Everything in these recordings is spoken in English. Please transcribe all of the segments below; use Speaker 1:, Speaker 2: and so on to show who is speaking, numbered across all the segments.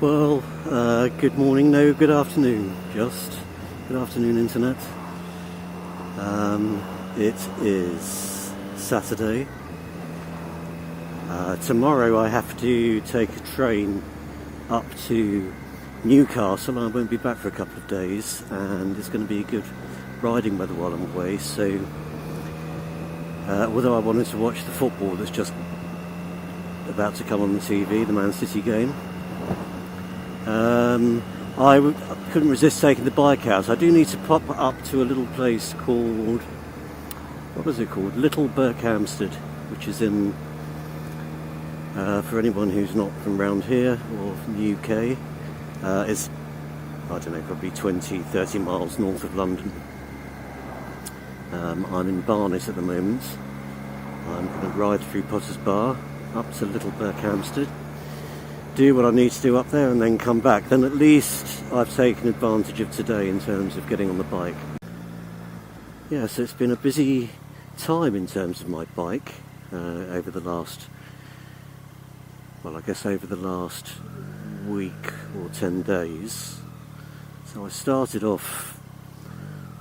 Speaker 1: Well, good morning, no, good afternoon, just. Good afternoon, Internet. It is Saturday. Tomorrow I have to take a train up to Newcastle. I won't be back for a couple of days, and it's going to be good riding weather while I'm away, so although I wanted to watch the football that's just about to come on the TV, the Man City game, I couldn't resist taking the bike out. I do need to pop up to a little place called, what was it called? Little Berkhamstead, which is in, for anyone who's not from around here or from the UK, is, I don't know, probably 20-30 miles north of London. I'm in Barnet at the moment. I'm going to ride through Potter's Bar up to Little Berkhamstead, do what I need to do up there, and then come back. Then at least I've taken advantage of today in terms of getting on the bike. Yeah, so it's been a busy time in terms of my bike over the last, well, I guess over the last week or 10 days. So I started off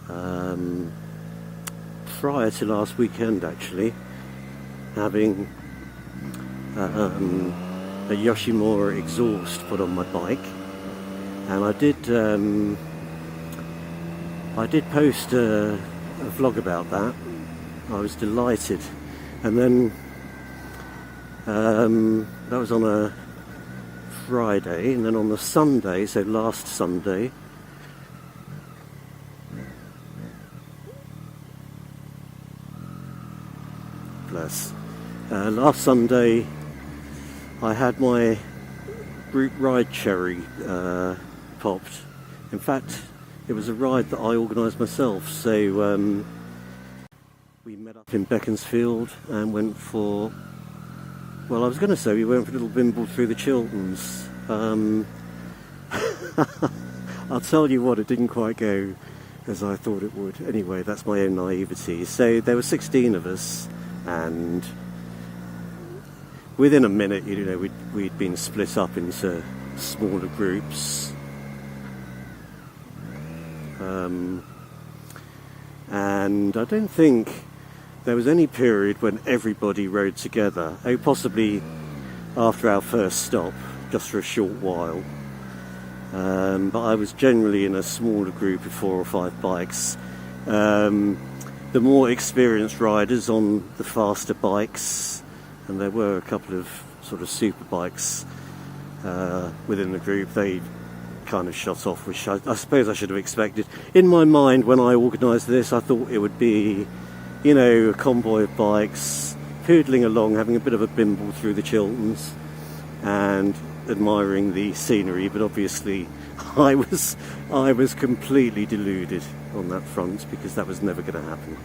Speaker 1: prior to last weekend, actually, having a Yoshimura exhaust put on my bike, and I did post a vlog about that. I was delighted, and then that was on a Friday, and then on the Sunday, so last Sunday, last Sunday I had my Brute Ride Cherry popped. In fact, it was a ride that I organised myself, so we met up in Beaconsfield and went for, well, I was going to say we went for a little bimble through the Chilterns. I'll tell you what, it didn't quite go as I thought it would. Anyway, that's my own naivety. So there were 16 of us, and within a minute, you know, we'd been split up into smaller groups, and I don't think there was any period when everybody rode together. Oh, possibly after our first stop, just for a short while. But I was generally in a smaller group of 4 or 5 bikes. The more experienced riders on the faster bikes, and there were a couple of sort of super bikes within the group, they kind of shot off, which I suppose I should have expected. In my mind, when I organised this, I thought it would be, you know, a convoy of bikes poodling along, having a bit of a bimble through the Chilterns and admiring the scenery, but obviously I was completely deluded on that front, because that was never going to happen.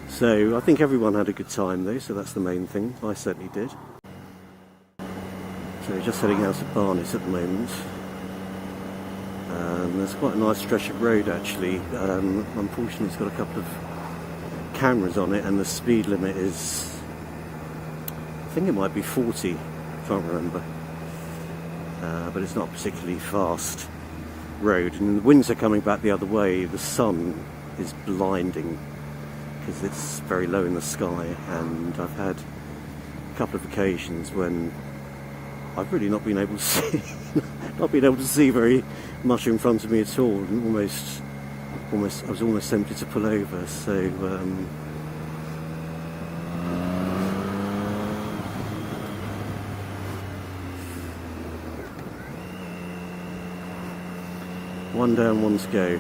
Speaker 1: So I think everyone had a good time though, so that's the main thing. I certainly did. So just heading out to Barnet at the moment. There's quite a nice stretch of road actually. Unfortunately it's got a couple of cameras on it, and the speed limit is, I think it might be 40, can't remember. But it's not a particularly fast road, and the winds are coming back the other way. The sun is blinding because it's very low in the sky, and I've had a couple of occasions when I've really not been able to see very much in front of me at all, and almost I was almost tempted to pull over. So one down, one to go.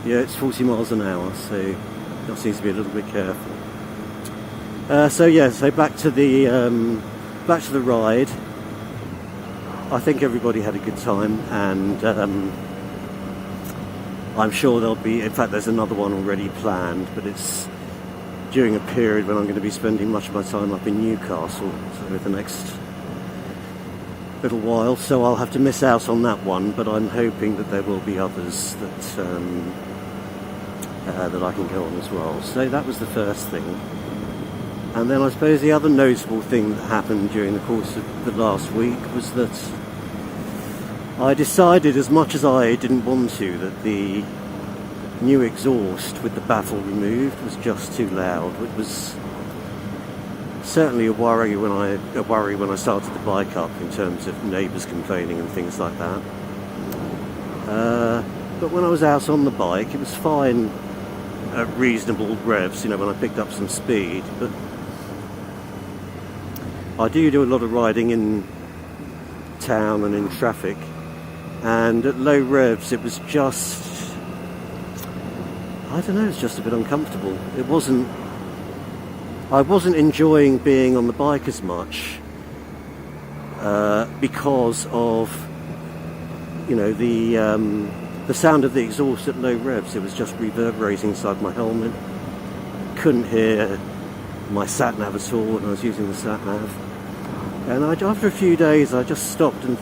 Speaker 1: Yeah, it's 40 miles an hour, so that seems to be a little bit careful. So back to the ride. I think everybody had a good time, and I'm sure there'll be, in fact there's another one already planned, but it's during a period when I'm going to be spending much of my time up in Newcastle, so the next little while, so I'll have to miss out on that one, but I'm hoping that there will be others that that I can go on as well. So that was the first thing. And then I suppose the other notable thing that happened during the course of the last week was that I decided, as much as I didn't want to, that the new exhaust with the baffle removed was just too loud. It was certainly a worry when I started the bike up, in terms of neighbours complaining and things like that. But when I was out on the bike, it was fine at reasonable revs, you know, when I picked up some speed. But I do a lot of riding in town and in traffic, and at low revs it was just, I don't know, it's just a bit uncomfortable. I wasn't enjoying being on the bike as much because of, you know, the sound of the exhaust at low revs. It was just reverberating inside my helmet. Couldn't hear my sat-nav at all when I was using the sat-nav. And after a few days I just stopped and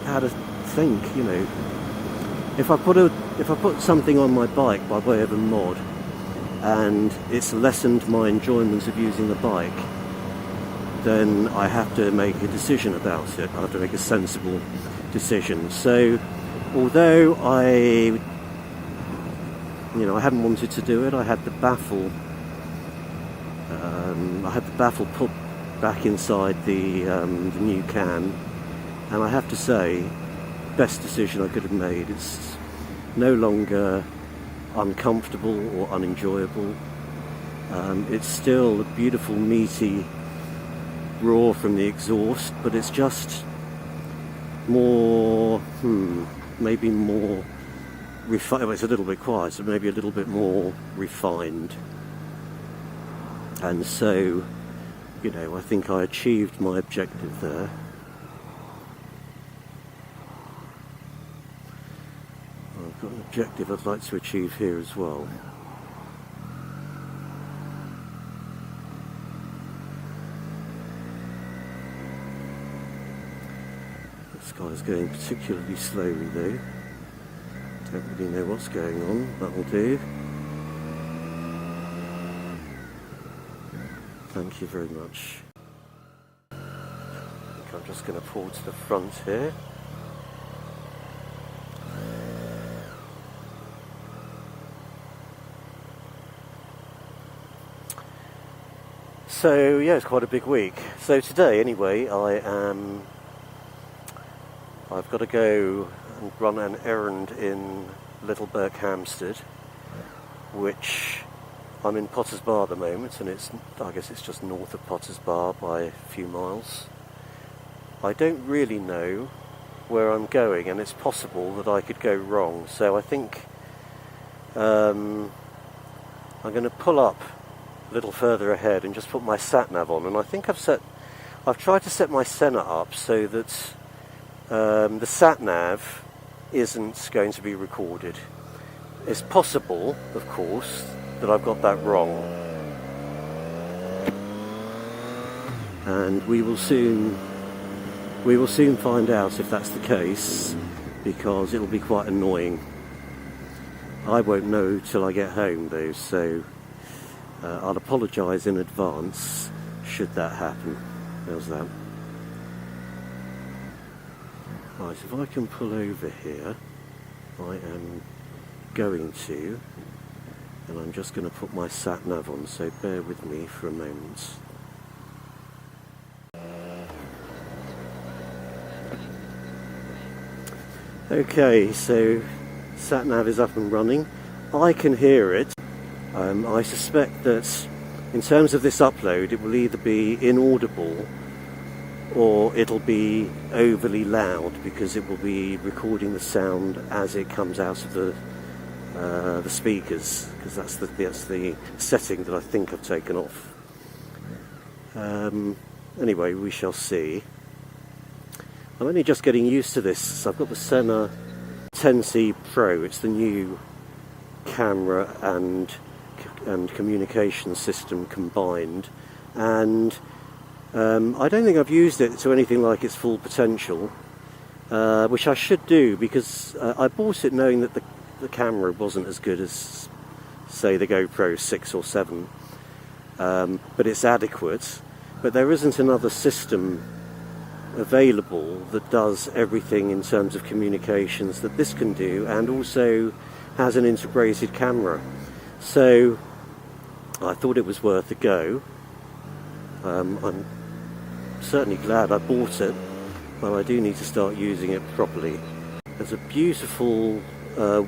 Speaker 1: had a think, you know, if I put something on my bike by way of a mod and it's lessened my enjoyment of using the bike, then I have to make a decision about it. I have to make a sensible decision. So although I hadn't wanted to do it, I had the baffle put back inside the new can, and I have to say, best decision I could have made. It's no longer uncomfortable or unenjoyable. It's still a beautiful meaty roar from the exhaust, but it's just more, maybe more refined. Well, it's a little bit quiet, so maybe a little bit more refined. And so, you know, I think I achieved my objective there. I've got an objective I'd like to achieve here as well. This guy's going particularly slowly though. Don't really know what's going on. That'll do. Thank you very much. I think I'm just going to pull to the front here. So yeah, it's quite a big week. So today anyway, I've got to go and run an errand in Little Berkhamstead, which I'm in Potters Bar at the moment, and I guess it's just north of Potters Bar by a few miles. I don't really know where I'm going, and it's possible that I could go wrong. So I think I'm going to pull up a little further ahead and just put my sat-nav on. And I think I've tried to set my Senna up so that the sat-nav isn't going to be recorded. It's possible, of course, that I've got that wrong, and we will soon find out if that's the case, because it'll be quite annoying. I won't know till I get home though, so I'll apologise in advance should that happen. How's that? Right, if I can pull over here, I am going to, and I'm just going to put my sat-nav on, so bear with me for a moment. Okay, so sat-nav is up and running. I can hear it. I suspect that in terms of this upload, it will either be inaudible or it'll be overly loud, because it will be recording the sound as it comes out of the speakers, because that's the setting that I think I've taken off. Anyway, we shall see. I'm only just getting used to this. So I've got the Senna 10C Pro. It's the new camera and communication system combined, and I don't think I've used it to anything like its full potential, which I should do, because I bought it knowing that the camera wasn't as good as, say, say the GoPro 6 or 7, but it's adequate. But there isn't another system available that does everything in terms of communications that this can do, and also has an integrated camera. So I thought it was worth a go. I'm certainly glad I bought it, but I do need to start using it properly. There's a beautiful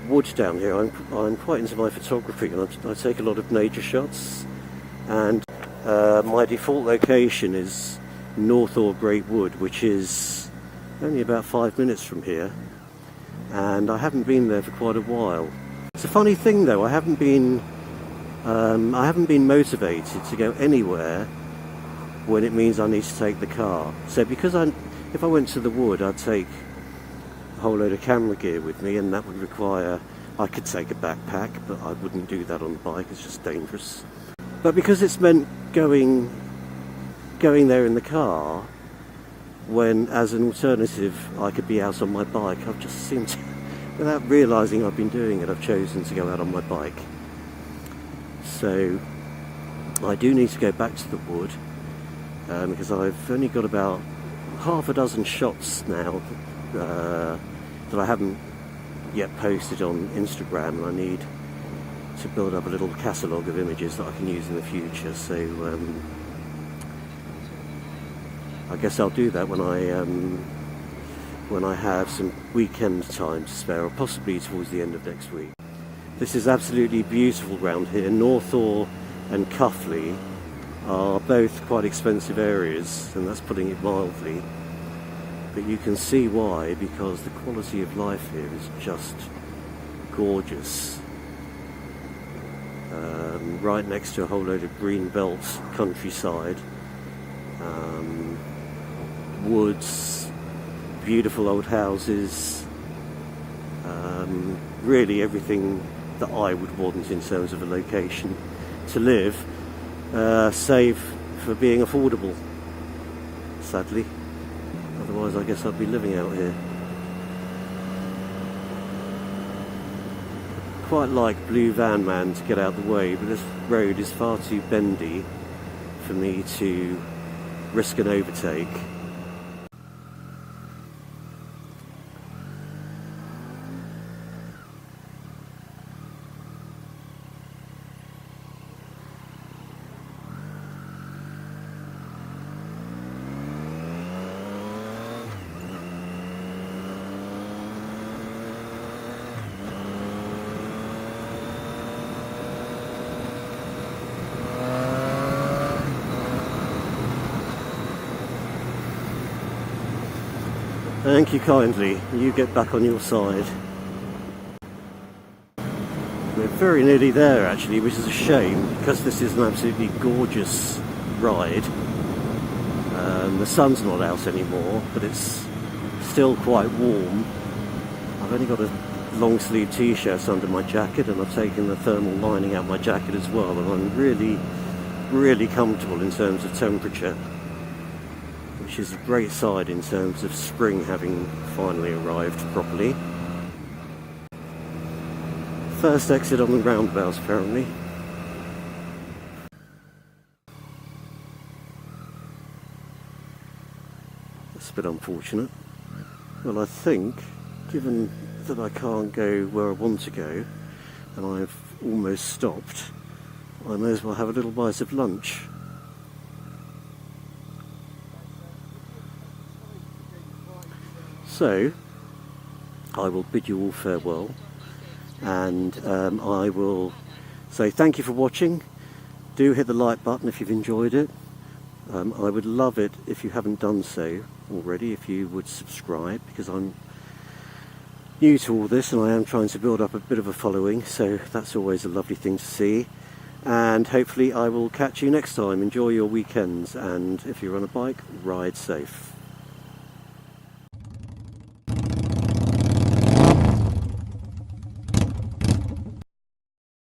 Speaker 1: wood down here. I'm quite into my photography, and I take a lot of nature shots, and my default location is Northaw Great Wood, which is only about 5 minutes from here, and I haven't been there for quite a while. It's a funny thing though, I haven't been motivated to go anywhere when it means I need to take the car. So because if I went to the wood, I'd take a whole load of camera gear with me, and that would require, I could take a backpack, but I wouldn't do that on the bike, it's just dangerous. But because it's meant going there in the car, when as an alternative I could be out on my bike, I've just seemed to, without realising I've been doing it, I've chosen to go out on my bike. So I do need to go back to the wood, because I've only got about half a dozen shots now that I haven't yet posted on Instagram, and I need to build up a little catalogue of images that I can use in the future. So I guess I'll do that when I have some weekend time to spare, or possibly towards the end of next week. This is absolutely beautiful round here. Northaw and Cuffley are both quite expensive areas, and that's putting it mildly. But you can see why, because the quality of life here is just gorgeous. Right next to a whole load of green belt countryside, woods, beautiful old houses, really everything that I would want in terms of a location to live, save for being affordable, sadly. Otherwise I guess I'd be living out here. Quite like Blue Van Man to get out the way, but this road is far too bendy for me to risk an overtake. Thank you kindly. You get back on your side. We're very nearly there actually, which is a shame, because this is an absolutely gorgeous ride. The sun's not out anymore, but it's still quite warm. I've only got a long sleeve t-shirt under my jacket, and I've taken the thermal lining out my jacket as well, and I'm really comfortable in terms of temperature, which is a great sign in terms of spring having finally arrived properly. First exit on the roundabout apparently. That's a bit unfortunate. Well, I think, given that I can't go where I want to go, and I've almost stopped, I may as well have a little bite of lunch. So, I will bid you all farewell, and I will say thank you for watching. Do hit the like button if you've enjoyed it. I would love it if you haven't done so already, if you would subscribe, because I'm new to all this and I am trying to build up a bit of a following, so that's always a lovely thing to see. And hopefully I will catch you next time. Enjoy your weekends, and if you're on a bike, ride safe.